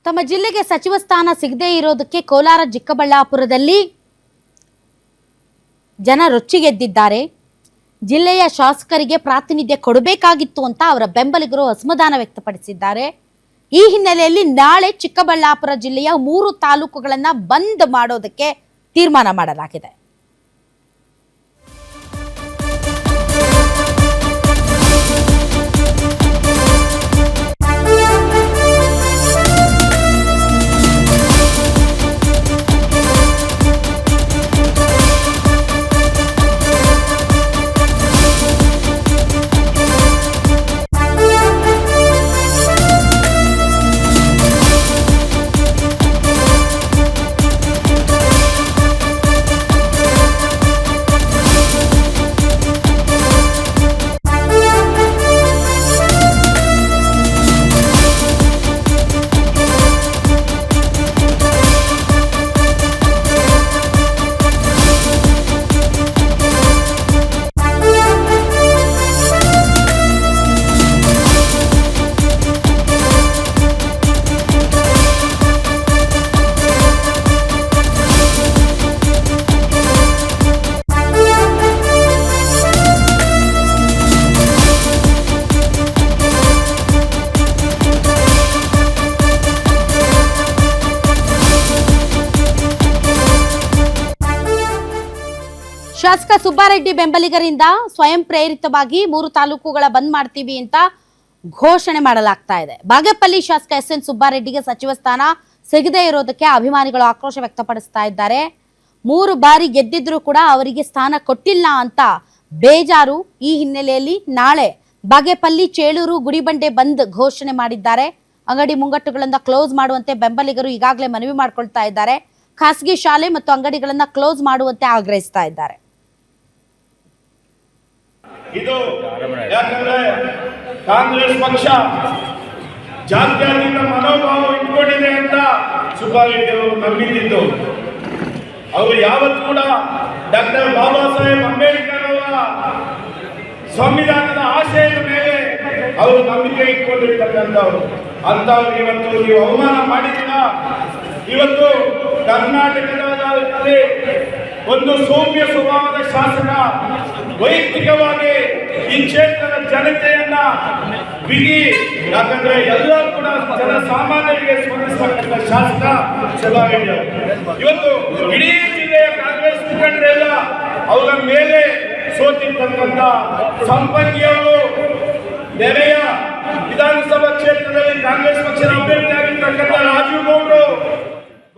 ತಮ್ಮ ಜಿಲ್ಲೆಗೆ ಸಚಿವ ಸ್ಥಾನ ಸಿಗದೇ ಇರೋದಕ್ಕೆ ಕೋಲಾರ ಚಿಕ್ಕಬಳ್ಳಾಪುರದಲ್ಲಿ ಜನ ರೊಚ್ಚಿಗೆದ್ದಿದ್ದಾರೆ. ಜಿಲ್ಲೆಯ ಶಾಸಕರಿಗೆ ಪ್ರಾತಿನಿಧ್ಯ ಕೊಡಬೇಕಾಗಿತ್ತು ಅಂತ ಅವರ ಬೆಂಬಲಿಗರು ಅಸಮಾಧಾನ ವ್ಯಕ್ತಪಡಿಸಿದ್ದಾರೆ. ಈ ಹಿನ್ನೆಲೆಯಲ್ಲಿ ನಾಳೆ ಚಿಕ್ಕಬಳ್ಳಾಪುರ ಜಿಲ್ಲೆಯ 3 ತಾಲೂಕುಗಳನ್ನು ಬಂದ್ ಮಾಡೋದಕ್ಕೆ ತೀರ್ಮಾನ ಮಾಡಲಾಗಿದೆ. ಶಾಸಕ ಸುಬ್ಬಾರೆಡ್ಡಿ ಬೆಂಬಲಿಗರಿಂದ ಸ್ವಯಂ ಪ್ರೇರಿತವಾಗಿ 3 ತಾಲೂಕುಗಳ ಬಂದ್ ಮಾಡ್ತೀವಿ ಅಂತ ಘೋಷಣೆ ಮಾಡಲಾಗ್ತಾ ಇದೆ. ಬಾಗೇಪಲ್ಲಿ ಶಾಸಕ ಎಸ್.ಎನ್. ಸುಬ್ಬಾರೆಡ್ಡಿಗೆ ಸಚಿವ ಸ್ಥಾನ ಸಿಗದೇ ಇರೋದಕ್ಕೆ ಅಭಿಮಾನಿಗಳು ಆಕ್ರೋಶ ವ್ಯಕ್ತಪಡಿಸ್ತಾ ಇದ್ದಾರೆ. 3 ಬಾರಿ ಗೆದ್ದಿದ್ರು ಕೂಡ ಅವರಿಗೆ ಸ್ಥಾನ ಕೊಟ್ಟಿಲ್ಲ ಅಂತ ಬೇಜಾರು. ಈ ಹಿನ್ನೆಲೆಯಲ್ಲಿ ನಾಳೆ ಬಾಗೇಪಲ್ಲಿ, ಚೇಳೂರು, ಗುಡಿಬಂಡೆ ಬಂದ್ ಘೋಷಣೆ ಮಾಡಿದ್ದಾರೆ. ಅಂಗಡಿ ಮುಂಗಟ್ಟುಗಳನ್ನ ಕ್ಲೋಸ್ ಮಾಡುವಂತೆ ಬೆಂಬಲಿಗರು ಈಗಾಗಲೇ ಮನವಿ ಮಾಡ್ಕೊಳ್ತಾ ಇದ್ದಾರೆ. ಖಾಸಗಿ ಶಾಲೆ ಮತ್ತು ಅಂಗಡಿಗಳನ್ನ ಕ್ಲೋಸ್ ಮಾಡುವಂತೆ ಆಗ್ರಹಿಸ್ತಾ ಇದ್ದಾರೆ. ಇದು ಯಾಕಂದ್ರೆ ಕಾಂಗ್ರೆಸ್ ಪಕ್ಷ ಜಾತ್ಯತೀತ ಮನೋಭಾವ ಇಟ್ಕೊಂಡಿದೆ ಅಂತ ಸುಬ್ಬಾರೆಡ್ಡಿ ಅವರು ನಂಬಿದ್ದು. ಅವರು ಯಾವತ್ತು ಕೂಡ ಡಾಕ್ಟರ್ ಬಾಬಾ ಸಾಹೇಬ್ ಅಂಬೇಡ್ಕರ್ ಅವರ ಸಂವಿಧಾನದ ಆಶಯದ ಮೇಲೆ ಅವರು ನಂಬಿಕೆ ಇಟ್ಕೊಂಡಿರ್ತಕ್ಕಂಥವ್ರು. ಅಂತವ್ರಿಗೆ ಇವತ್ತು ನೀವು ಅವಮಾನ ಮಾಡಿದಿಲ್ಲ. ಇವತ್ತು ಕರ್ನಾಟಕದಲ್ಲಿ ಒಂದು ಸೌಮ್ಯ ಸ್ವಭಾವದ ಶಾಸಕ ವೈಯಕ್ತಿಕವಾಗಿ ಈ ಕ್ಷೇತ್ರದ ಜನತೆಯನ್ನ ಬಿಗಿ, ಯಾಕಂದ್ರೆ ಎಲ್ಲರೂ ಕೂಡ ಜನಸಾಮಾನ್ಯರಿಗೆ ಸ್ಪಂದಿಸತಕ್ಕಂಥ ಶಾಸಕ ಸುಬ್ಬಾರೆಡ್ಡಿ ಅವರು. ಇವತ್ತು ಇಡೀ ಜಿಲ್ಲೆಯ ಕಾಂಗ್ರೆಸ್ ಮುಖಂಡರೆಲ್ಲ ಅವರ ಮೇಲೆ ಸೋತಿರ್ತಕ್ಕಂಥ ಸಂಪಂಗಿಯವರು ನೆರೆಯ ವಿಧಾನಸಭಾ ಕ್ಷೇತ್ರದಲ್ಲಿ ಕಾಂಗ್ರೆಸ್ ಪಕ್ಷದ ಅಭ್ಯರ್ಥಿ